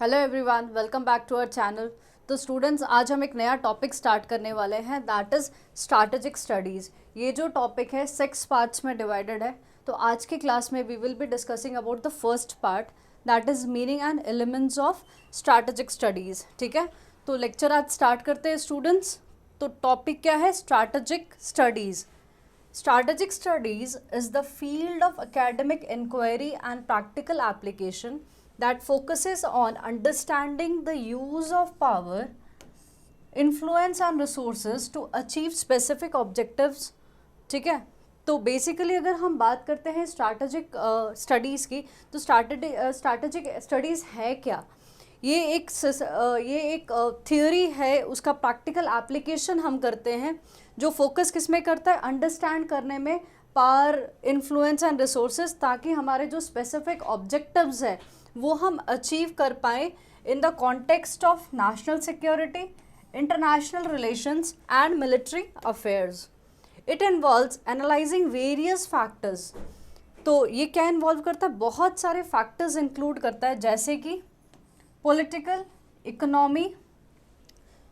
Hello everyone, welcome back to our channel. तो students, आज हम एक नया टॉपिक स्टार्ट करने वाले हैं, दैट इज़ स्ट्रैटेजिक स्टडीज़। ये जो टॉपिक है 6 पार्ट्स में डिवाइडेड है। तो आज की क्लास में we will be discussing about the first part, that is meaning and elements of strategic studies. ठीक है, तो लेक्चर आज स्टार्ट करते हैं स्टूडेंट्स। तो टॉपिक क्या है? Strategic studies. Strategic studies is the field of academic inquiry and practical application that focuses on understanding the use of power, influence and resources to achieve specific objectives. ठीक है, तो basically अगर हम बात करते हैं स्ट्रैटेजिक स्टडीज़ की, तो स्ट्रैटेजिक स्टडीज़ है क्या? ये एक थियोरी है, उसका प्रैक्टिकल एप्लीकेशन हम करते हैं, जो फोकस किस में करता है? अंडरस्टैंड करने में पावर, इन्फ्लुएंस एंड रिसोर्सेज, ताकि हमारे जो स्पेसिफिक ऑब्जेक्टिव्स है वो हम अचीव कर पाए in the context of national security, international relations and military affairs. It involves analysing various factors. तो ये क्या इन्वॉल्व करता है? बहुत सारे फैक्टर्स इंक्लूड करता है, जैसे कि political, economy,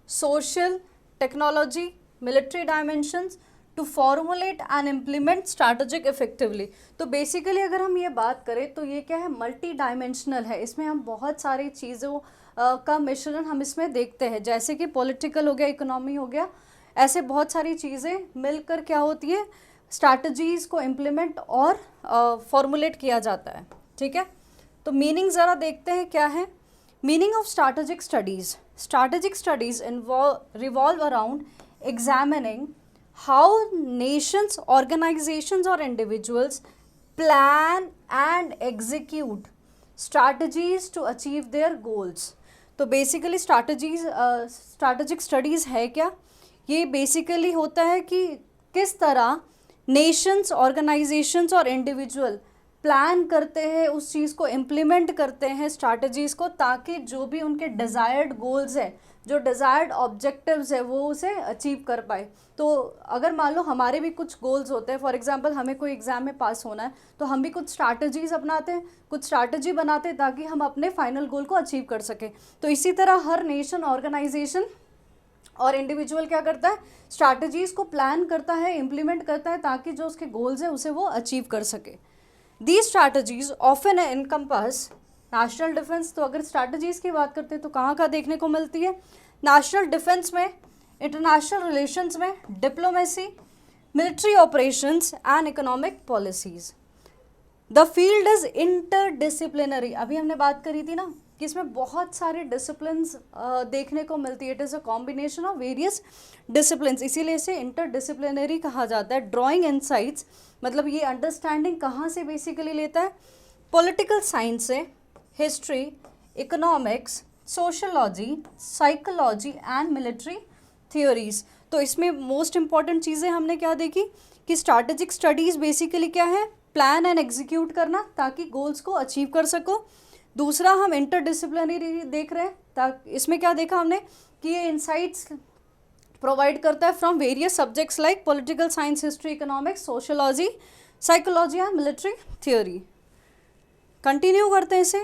social, technology, military dimensions, to formulate and implement strategic effectively. तो बेसिकली अगर हम ये बात करें तो ये क्या है? मल्टी डायमेंशनल है। इसमें हम बहुत सारी चीज़ों का मिश्रण हम इसमें देखते हैं, जैसे कि पॉलिटिकल हो गया, इकोनॉमी हो गया, ऐसे बहुत सारी चीज़ें मिलकर क्या होती है? स्ट्रैटेजीज़ को इम्प्लीमेंट और फॉर्मुलेट किया जाता है। ठीक है, तो मीनिंग ज़रा देखते हैं क्या है। Meaning of strategic studies. Strategic studies revolve around examining how nations, organizations or individuals plan and execute strategies to achieve their goals. तो basically strategic studies है क्या? ये basically होता है कि किस तरह nations, organizations और individual प्लान करते हैं, उस चीज़ को इम्प्लीमेंट करते हैं, स्ट्रैटेजीज़ को, ताकि जो भी उनके डिज़ायर्ड गोल्स है, जो डिज़ायर्ड ऑब्जेक्टिव्स है, वो उसे अचीव कर पाए। तो अगर मान लो हमारे भी कुछ गोल्स होते हैं, फॉर एग्जांपल हमें कोई एग्ज़ाम में पास होना है, तो हम भी कुछ स्ट्रैटेजीज़ अपनाते हैं, कुछ स्ट्रैटेजी बनाते हैं, ताकि हम अपने फाइनल गोल को अचीव कर सकें। तो इसी तरह हर नेशन, ऑर्गेनाइजेशन और इंडिविजुअल क्या करता है? स्ट्रैटेजीज़ को प्लान करता है, इम्प्लीमेंट करता है, ताकि जो उसके गोल्स हैं उसे वो अचीव कर सके। These strategies often encompass national defense। तो अगर strategies की बात करते हैं तो कहाँ देखने को मिलती है? नेशनल डिफेंस में, इंटरनेशनल रिलेशंस में, diplomacy, military operations and economic policies. The field is interdisciplinary. अभी हमने बात करी थी ना कि इसमें बहुत सारे डिसिप्लिन्स देखने को मिलती है। It is a combination of various disciplines, इसीलिए इसे इंटरडिसिप्लिनरी कहा जाता है। ड्राइंग इनसाइट्स, मतलब ये अंडरस्टैंडिंग कहाँ से बेसिकली लेता है? पॉलिटिकल साइंस से, history, economics, sociology, psychology and military theories. तो इसमें मोस्ट इंपॉर्टेंट चीज़ें हमने क्या देखी कि स्ट्रैटेजिक स्टडीज़ बेसिकली क्या है? प्लान एंड एग्जीक्यूट करना, ताकि गोल्स को अचीव कर सको। दूसरा, हम इंटरडिसिप्लिनरी देख रहे हैं, ताकि इसमें क्या देखा हमने कि ये इंसाइट्स प्रोवाइड करता है from various subjects like political science, history, economics, sociology, psychology and military theory. Continue करते हैं इसे।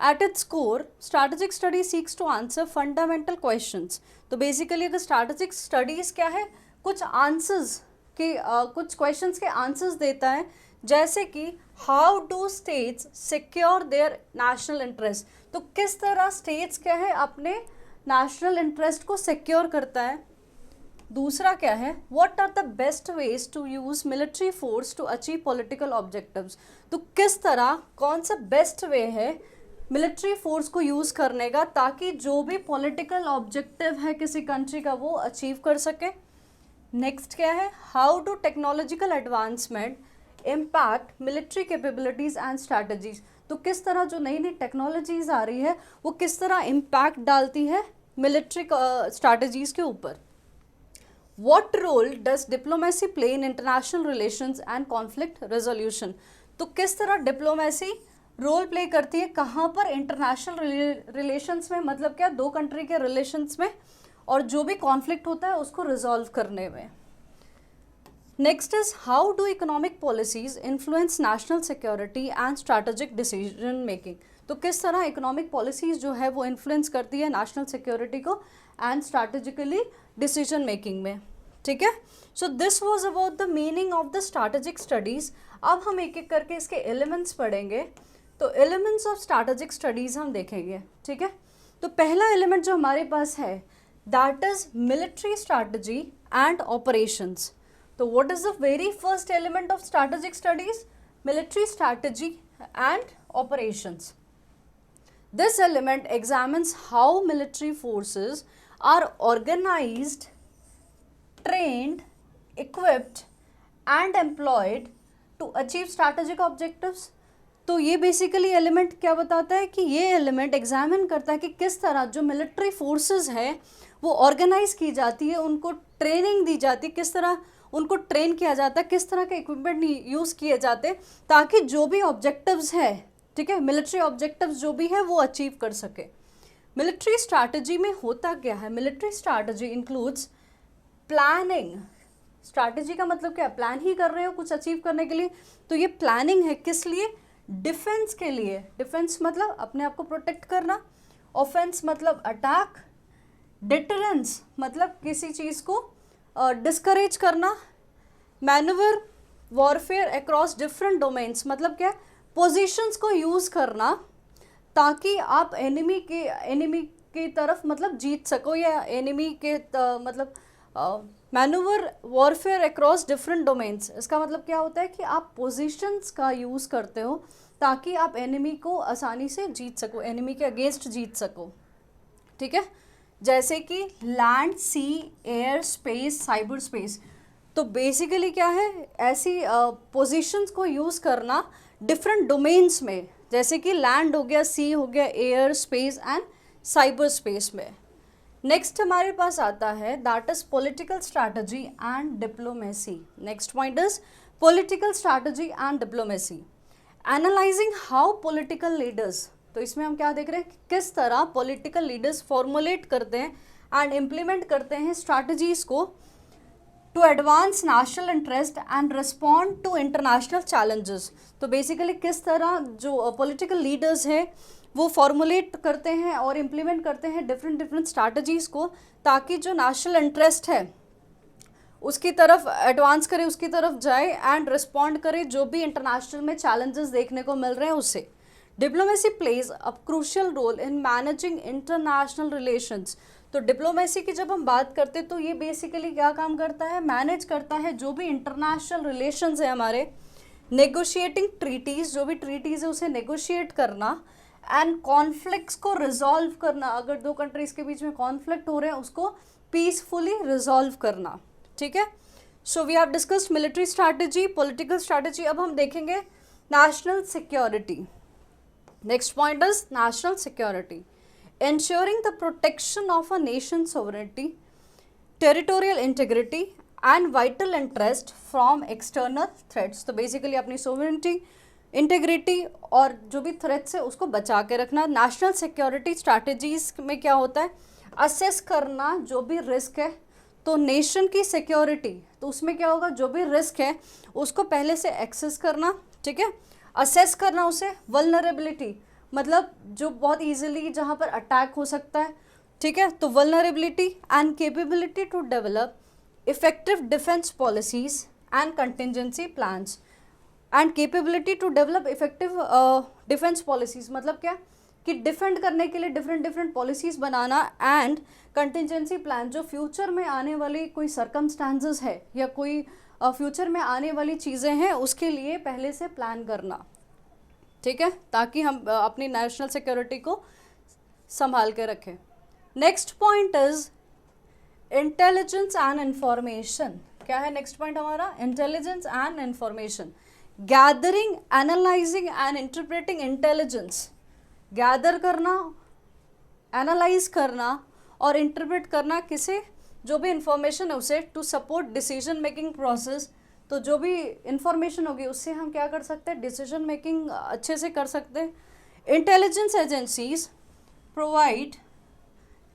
At its core, strategic study seeks to answer fundamental questions. तो बेसिकली अगर स्ट्रैटेजिक स्टडीज़ क्या है? कुछ आंसर्स के कुछ क्वेश्चंस के आंसर्स देता है, जैसे कि how do states secure there national interest. तो किस तरह स्टेट्स क्या है अपने नेशनल इंटरेस्ट को सिक्योर करता है। दूसरा क्या है? What are the best ways to use military force to achieve political objectives. तो किस तरह, कौन सा बेस्ट वे है मिलिट्री फोर्स को यूज़ करने का, ताकि जो भी पॉलिटिकल ऑब्जेक्टिव है किसी कंट्री का वो अचीव कर सके। नेक्स्ट क्या है? How do technological advancement impact military capabilities and strategies. तो किस तरह जो नई नई टेक्नोलॉजीज़ आ रही है वो किस तरह इम्पैक्ट डालती है मिलिट्री स्ट्रैटेजीज़ के ऊपर। What role does diplomacy play in international relations and conflict resolution. तो किस तरह डिप्लोमेसी रोल प्ले करती है, कहाँ पर? इंटरनेशनल रिलेशंस में, मतलब क्या? दो कंट्री के रिलेशंस में, और जो भी कॉन्फ्लिक्ट होता है उसको रिजॉल्व करने में। Next is how do economic policies influence national security and strategic decision making. तो किस तरह इकोनॉमिक पॉलिसीज जो है वो इन्फ्लुएंस करती है नेशनल सिक्योरिटी को एंड स्ट्रैटेजिकली डिसीजन मेकिंग में, ठीक है। So this was about the meaning of the strategic studies. अब हम एक एक करके इसके एलिमेंट्स पढ़ेंगे। तो एलिमेंट्स ऑफ स्ट्रैटेजिक स्टडीज़ हम देखेंगे, ठीक है। तो पहला एलिमेंट जो हमारे पास है that is military strategy and operations. तो what is the very first element of strategic studies? Military strategy and operations. This element examines how military forces are organized, trained, equipped and employed to achieve strategic objectives. तो ये basically element क्या बताता है कि ये element examine करता है कि किस तरह जो मिलिट्री फोर्सेस है वो ऑर्गेनाइज की जाती है, उनको ट्रेनिंग दी जाती है, किस तरह उनको ट्रेन किया जाता है, किस तरह के इक्विपमेंट यूज़ किए जाते हैं ताकि जो भी ऑब्जेक्टिव्स है, ठीक है, मिलिट्री ऑब्जेक्टिव्स जो भी है वो अचीव कर सके। मिलिट्री स्ट्रैटेजी में होता क्या है? Military strategy includes planning. Strategy का मतलब क्या है? प्लान ही कर रहे हो कुछ अचीव करने के लिए, तो ये प्लानिंग है किस लिए? डिफेंस के लिए। डिफेंस मतलब अपने आप को प्रोटेक्ट करना, ऑफेंस मतलब अटैक, डिटरेंस मतलब किसी चीज़ को डिस्करेज करना, manoeuvre warfare across different domains मतलब क्या? पोजीशंस को यूज़ करना ताकि आप एनिमी की तरफ मतलब जीत सको, या एनिमी के मतलब manoeuvre warfare across different domains. इसका मतलब क्या होता है कि आप पोजीशंस का यूज़ करते हो ताकि आप एनिमी को आसानी से जीत सको, एनिमी के अगेंस्ट जीत सको, ठीक है। जैसे कि लैंड, सी, एयर, स्पेस, साइबर स्पेस। तो बेसिकली क्या है? ऐसी पोजीशंस को यूज़ करना डिफरेंट डोमेन्स में, जैसे कि लैंड हो गया, सी हो गया, air, space and cyber space में। नेक्स्ट हमारे पास आता है that is political strategy and diplomacy. Next point is political strategy and diplomacy, analysing how political leaders. तो इसमें हम क्या देख रहे हैं? किस तरह पॉलिटिकल लीडर्स फॉर्मुलेट करते हैं एंड इम्प्लीमेंट करते हैं स्ट्रैटेजीज को to advance national interest and respond to international challenges. तो बेसिकली किस तरह जो पॉलिटिकल लीडर्स हैं वो फॉर्मुलेट करते हैं और इम्प्लीमेंट करते हैं डिफरेंट स्ट्रैटेजीज़ को, ताकि जो नेशनल इंटरेस्ट है उसकी तरफ एडवांस करे, उसकी तरफ जाए एंड रिस्पॉन्ड करे जो भी इंटरनेशनल में चैलेंजेस देखने को मिल रहे हैं उससे। Diplomacy plays a crucial role in managing international relations. तो डिप्लोमेसी की जब हम बात करते हैं तो ये बेसिकली क्या काम करता है? मैनेज करता है जो भी इंटरनेशनल रिलेशंस है हमारे, नेगोशिएटिंग ट्रीटीज़, जो भी ट्रीटीज़ है उसे नेगोशिएट करना, एंड कॉन्फ्लिक्ट्स को रिजॉल्व करना। अगर दो कंट्रीज़ के बीच में कॉन्फ्लिक्ट हो रहे हैं उसको पीसफुली रिजॉल्व करना, ठीक है। So we have discussed military strategy, political strategy. अब हम देखेंगे national security. Next point is national security, ensuring the protection of a nation's sovereignty, territorial integrity and vital interest from external threats। तो basically अपनी sovereignty, integrity और जो भी threats है उसको बचा के रखना। नेशनल सिक्योरिटी स्ट्रैटेजीज में क्या होता है? असेस करना जो भी रिस्क है। तो नेशन की सिक्योरिटी, तो उसमें क्या होगा? जो भी रिस्क है उसको पहले से एक्सेस करना, ठीक है, असेस करना उसे। वल्नरेबिलिटी मतलब जो बहुत इजीली जहाँ पर अटैक हो सकता है, ठीक है, तो vulnerability and capability to develop effective defence policies and contingency plans. And capability to develop effective defence policies मतलब क्या? कि डिफेंड करने के लिए डिफरेंट पॉलिसीज़ बनाना, एंड कंटिजेंसी प्लान जो फ्यूचर में आने वाली कोई सर्कमस्टांसेस है या कोई फ्यूचर में आने वाली चीज़ें हैं उसके लिए पहले से प्लान करना, ठीक है, ताकि हम अपनी नेशनल सिक्योरिटी को संभाल के रखें। Next point is intelligence and information. क्या है नेक्स्ट पॉइंट हमारा? Intelligence and information, gathering, analysing and interpreting intelligence. Gather करना, एनालाइज करना और इंटरप्रेट करना किसे? जो भी इंफॉर्मेशन है उसे, to support decision making process. तो जो भी इंफॉर्मेशन होगी उससे हम क्या कर सकते हैं? डिसीजन मेकिंग अच्छे से कर सकते हैं। Intelligence agencies provide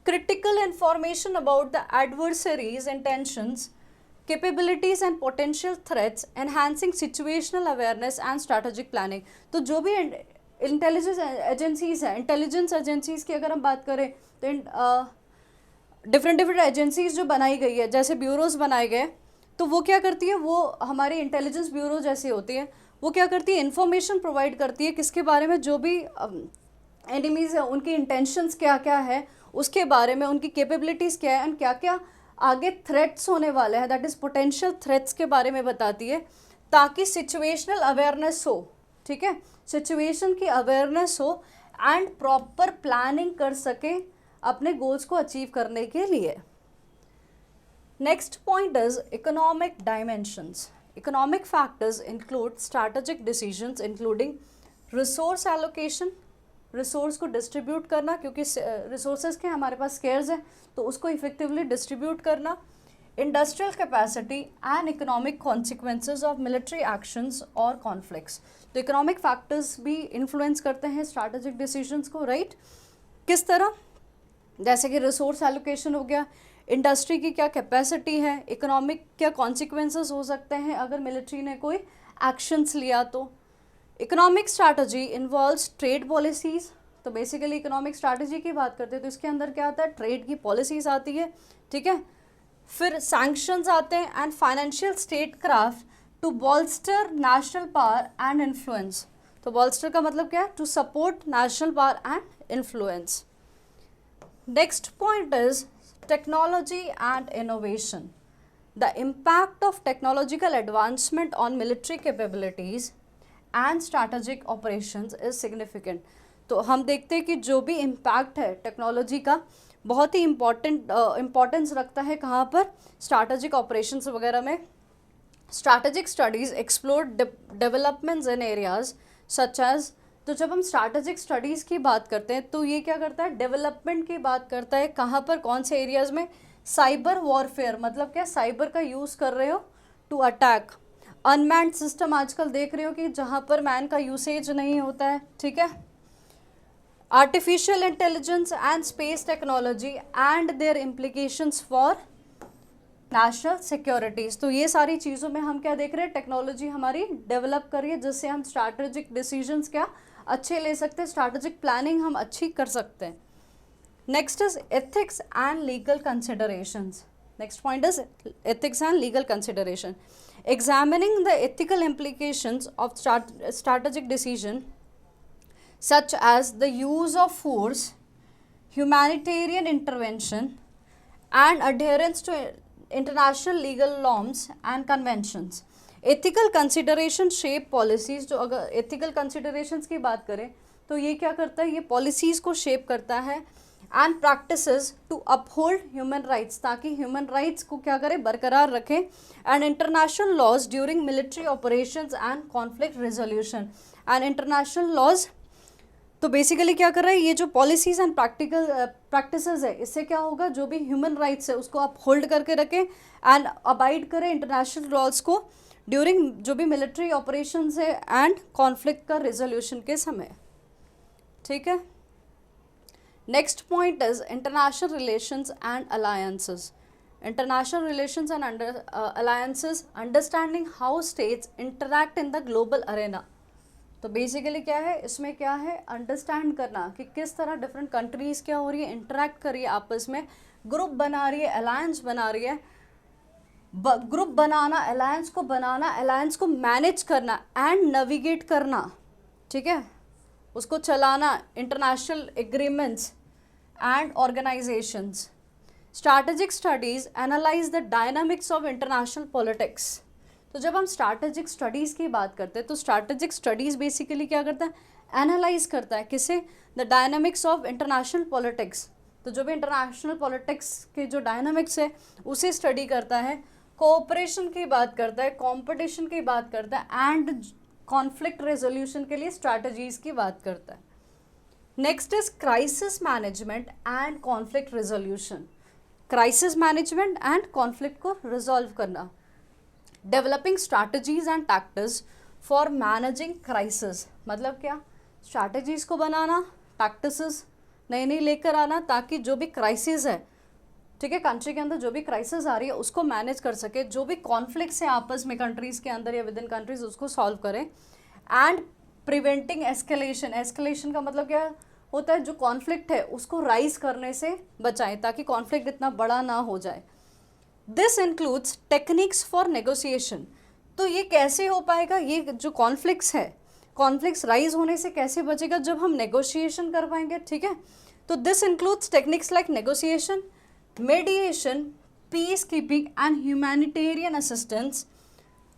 critical information about the adversaries' intentions, capabilities and potential threats, enhancing situational awareness and strategic planning. तो जो भी इंटेलिजेंस एजेंसीज हैं, इंटेलिजेंस एजेंसीज की अगर हम बात करें तो डिफरेंट डिफरेंट एजेंसीज जो बनाई गई है, जैसे ब्यूरोज बनाए गए, तो वो क्या करती है, वो हमारी इंटेलिजेंस ब्यूरो जैसी होती है। वो क्या करती है, इन्फॉर्मेशन प्रोवाइड करती है किसके बारे में, जो भी एनिमीज़ है उनकी इंटेंशंस क्या क्या है, उसके बारे में उनकी कैपेबिलिटीज़ क्या है एंड क्या क्या आगे थ्रेट्स होने वाले हैं, दैट इज़ पोटेंशियल थ्रेट्स के बारे में बताती है, ताकि सिचुएशनल अवेयरनेस हो। ठीक है, सिचुएशन की अवेयरनेस हो एंड प्रॉपर प्लानिंग कर सके अपने गोल्स को अचीव करने के लिए। Next point is economic dimensions. Economic factors include strategic decisions including resource allocation, resource को डिस्ट्रीब्यूट करना, क्योंकि रिसोर्सेज के हमारे पास स्केर्स है तो उसको इफेक्टिवली डिस्ट्रीब्यूट करना, industrial capacity and economic consequences of military actions और कॉन्फ्लिक्ट्स। तो इकोनॉमिक फैक्टर्स भी इन्फ्लुएंस करते हैं स्ट्रैटेजिक डिसीजंस को, राइट? किस तरह? जैसे कि रिसोर्स एलोकेशन हो गया, इंडस्ट्री की क्या कैपेसिटी है, इकोनॉमिक क्या कॉन्सिक्वेंसेस हो सकते हैं अगर मिलिट्री ने कोई एक्शंस लिया तो। Economic strategy involves trade policies. तो बेसिकली इकोनॉमिक स्ट्रैटेजी की बात करते हैं तो इसके अंदर क्या आता है, ट्रेड की पॉलिसीज़ आती है। ठीक है, फिर सैंक्शंस आते हैं and financial statecraft to bolster national power and influence. तो बॉल्स्टर का मतलब क्या है, to support national power and influence. Next point is technology and innovation. The impact of technological advancement on military capabilities and strategic operations is significant. तो हम देखते हैं कि जो भी इम्पैक्ट है टेक्नोलॉजी का बहुत ही इम्पोर्टेंस रखता है कहाँ पर, स्ट्रैटेजिक ऑपरेशंस वगैरह में। Strategic studies explore developments in areas such as. तो जब हम स्ट्रैटेजिक स्टडीज़ की बात करते हैं तो ये क्या करता है, डेवलपमेंट की बात करता है। कहाँ पर, कौन से एरियाज़ में? साइबर वॉरफेयर, मतलब क्या, साइबर का यूज़ कर रहे हो टू अटैक। अनमैन्ड सिस्टम आजकल देख रहे हो कि जहाँ पर मैन का यूसेज नहीं होता है। ठीक है, artificial intelligence and space technology and their implications for national securities. तो ये सारी चीज़ों में हम क्या देख रहे हैं, टेक्नोलॉजी हमारी डेवलप कर रही है जिससे हम स्ट्रैटेजिक डिसीजंस क्या अच्छे ले सकते हैं, स्ट्रैटेजिक प्लानिंग हम अच्छी कर सकते हैं। Next is ethics and legal considerations. Next point is ethics and legal consideration. Examining the ethical implications of strategic decision such as the use of force, humanitarian intervention and adherence to international legal norms and conventions. Ethical consideration shape policies। जो अगर ethical considerations की बात करें तो ये क्या करता है, ये policies को shape करता है and practices to uphold human rights, ताकि human rights को क्या करें, बरकरार रखें, and international laws during military operations and conflict resolution and international laws। तो बेसिकली क्या कर रहा है, ये जो पॉलिसीज़ एंड प्रैक्टिसेस है इससे क्या होगा, जो भी ह्यूमन राइट्स है उसको आप होल्ड करके रखें एंड अबाइड करें इंटरनेशनल लॉज को ड्यूरिंग जो भी मिलिट्री ऑपरेशंस है एंड कॉन्फ्लिक्ट का रेजोल्यूशन के समय। ठीक है, next point is international relations and alliances. International relations and alliances, understanding how states interact in the global Arena. तो बेसिकली क्या है, इसमें क्या है, अंडरस्टैंड करना कि किस तरह डिफरेंट कंट्रीज़ क्या हो रही है, इंटरैक्ट कर रही है आपस में, ग्रुप बना रही है, अलायंस बना रही है। ग्रुप बनाना, अलायंस को बनाना, अलायंस को मैनेज करना एंड नेविगेट करना। ठीक है, उसको चलाना, international agreements and organisations. Strategic studies analyse the dynamics of international politics. तो जब हम स्ट्रैटेजिक स्टडीज़ की बात करते हैं तो स्ट्रैटेजिक स्टडीज़ बेसिकली क्या करता है, एनालाइज करता है किसे, the dynamics of international politics. तो जो भी इंटरनेशनल पॉलिटिक्स के जो डायनामिक्स है उसे स्टडी करता है, कोऑपरेशन की बात करता है, कंपटीशन की बात करता है एंड कॉन्फ्लिक्ट रेजोल्यूशन के लिए स्ट्रैटेजीज़ की बात करता है। Next is crisis management and conflict resolution. Crisis management and conflict को रिजॉल्व करना। Developing strategies and tactics for managing crisis, मतलब क्या, स्ट्रैटेजीज़ को बनाना, टैक्टिक्स नई नई लेकर आना ताकि जो भी क्राइसिस है, ठीक है, कंट्री के अंदर जो भी क्राइसिस आ रही है उसको मैनेज कर सके, जो भी कॉन्फ्लिक्ट्स है आपस में कंट्रीज़ के अंदर या विद इन कंट्रीज उसको सॉल्व करें, एंड प्रिवेंटिंग एस्केलेशन। एस्केलेशन का मतलब क्या होता है, जो कॉन्फ्लिक्ट है उसको राइज करने से बचाएं ताकि कॉन्फ्लिक्ट इतना बड़ा ना हो जाए। This includes techniques for negotiation. तो ये कैसे हो पाएगा, ये जो कॉन्फ्लिक्ट्स है, कॉन्फ्लिक्ट्स राइज होने से कैसे बचेगा, जब हम नेगोशिएशन कर पाएंगे। ठीक है, तो this includes techniques like negotiation, mediation, peacekeeping and humanitarian assistance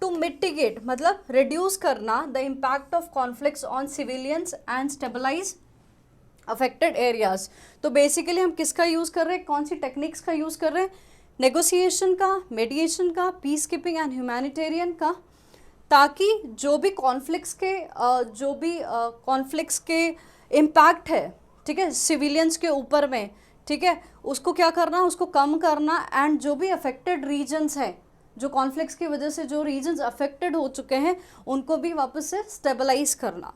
to mitigate, मतलब रिड्यूस करना the impact of conflicts on civilians and stabilise affected areas. तो बेसिकली हम किसका यूज़ कर रहे हैं, कौन सी टेक्निक्स का यूज़ कर रहे हैं, नेगोशिएशन का, मेडिएशन का, पीस कीपिंग एंड ह्यूमैनिटेरियन का, ताकि जो भी कॉन्फ्लिक्ट्स के इम्पैक्ट है, ठीक है, सिविलियंस के ऊपर में, ठीक है, उसको क्या करना, उसको कम करना, एंड जो भी अफेक्टेड रीजन्स हैं, जो कॉन्फ्लिक्ट्स की वजह से जो रीजन्स अफेक्टेड हो चुके हैं उनको भी वापस से स्टेबलाइज करना।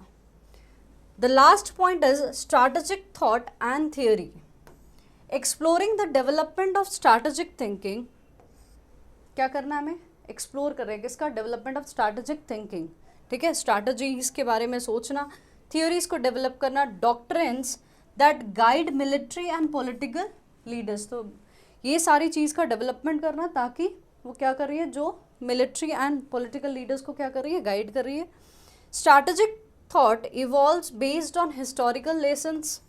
The last point is strategic thought and theory, exploring the development of strategic thinking. क्या करना है हमें, एक्सप्लोर कर रहे हैं किसका, डेवलपमेंट ऑफ स्ट्रैटेजिक थिंकिंग। ठीक है, स्ट्रैटेजीज के बारे में सोचना, थियोरीज को डेवलप करना, doctrines that guide military and political leaders. तो ये सारी चीज़ का डेवलपमेंट करना ताकि वो क्या कर रही है, जो मिलिट्री एंड पॉलिटिकल लीडर्स को क्या कर रही है, गाइड कर रही है। Strategic thought evolves based on historical lessons.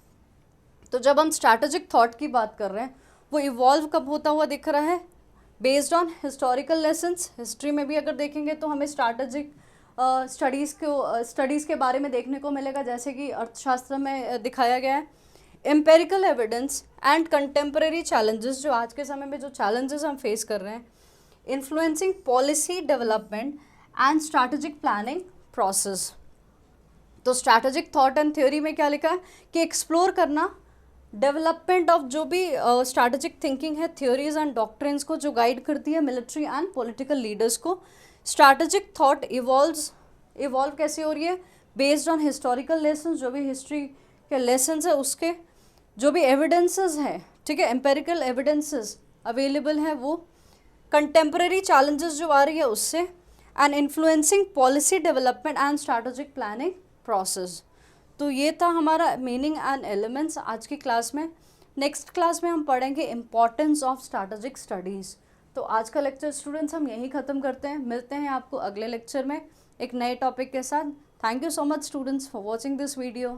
तो जब हम स्ट्रैटेजिक थॉट की बात कर रहे हैं वो इवॉल्व कब होता हुआ दिख रहा है, based on historical lessons. History में भी अगर देखेंगे तो हमें स्ट्रैटेजिक स्टडीज़ के बारे में देखने को मिलेगा, जैसे कि अर्थशास्त्र में दिखाया गया है। Empirical evidence and contemporary challenges, जो आज के समय में जो चैलेंजेस हम फेस कर रहे हैं, influencing policy development and strategic planning process. तो स्ट्रैटेजिक थॉट एंड थ्योरी में क्या लिखा है कि एक्सप्लोर करना डेवलपमेंट ऑफ जो भी स्ट्रैटेजिक थिंकिंग है, थ्योरीज एंड डॉक्ट्रिन्स को जो गाइड करती है मिलिट्री एंड पॉलिटिकल लीडर्स को। स्ट्रैटेजिक थॉट इवॉल्व कैसे हो रही है, बेस्ड ऑन हिस्टोरिकल लेसन, जो भी हिस्ट्री के लेसन्स है उसके जो भी एविडेंसेस हैं, ठीक है, एम्पेरिकल एविडेंसेस अवेलेबल हैं वो, कंटेम्प्रेरी चैलेंजेस जो आ रही है उससे, and influencing policy development and strategic planning process. तो ये था हमारा मीनिंग एंड एलिमेंट्स आज की क्लास में। नेक्स्ट क्लास में हम पढ़ेंगे इम्पॉर्टेंस ऑफ स्ट्रैटेजिक स्टडीज़। तो आज का लेक्चर स्टूडेंट्स हम यहीं ख़त्म करते हैं, मिलते हैं आपको अगले लेक्चर में एक नए टॉपिक के साथ। Thank you so much students for watching this video.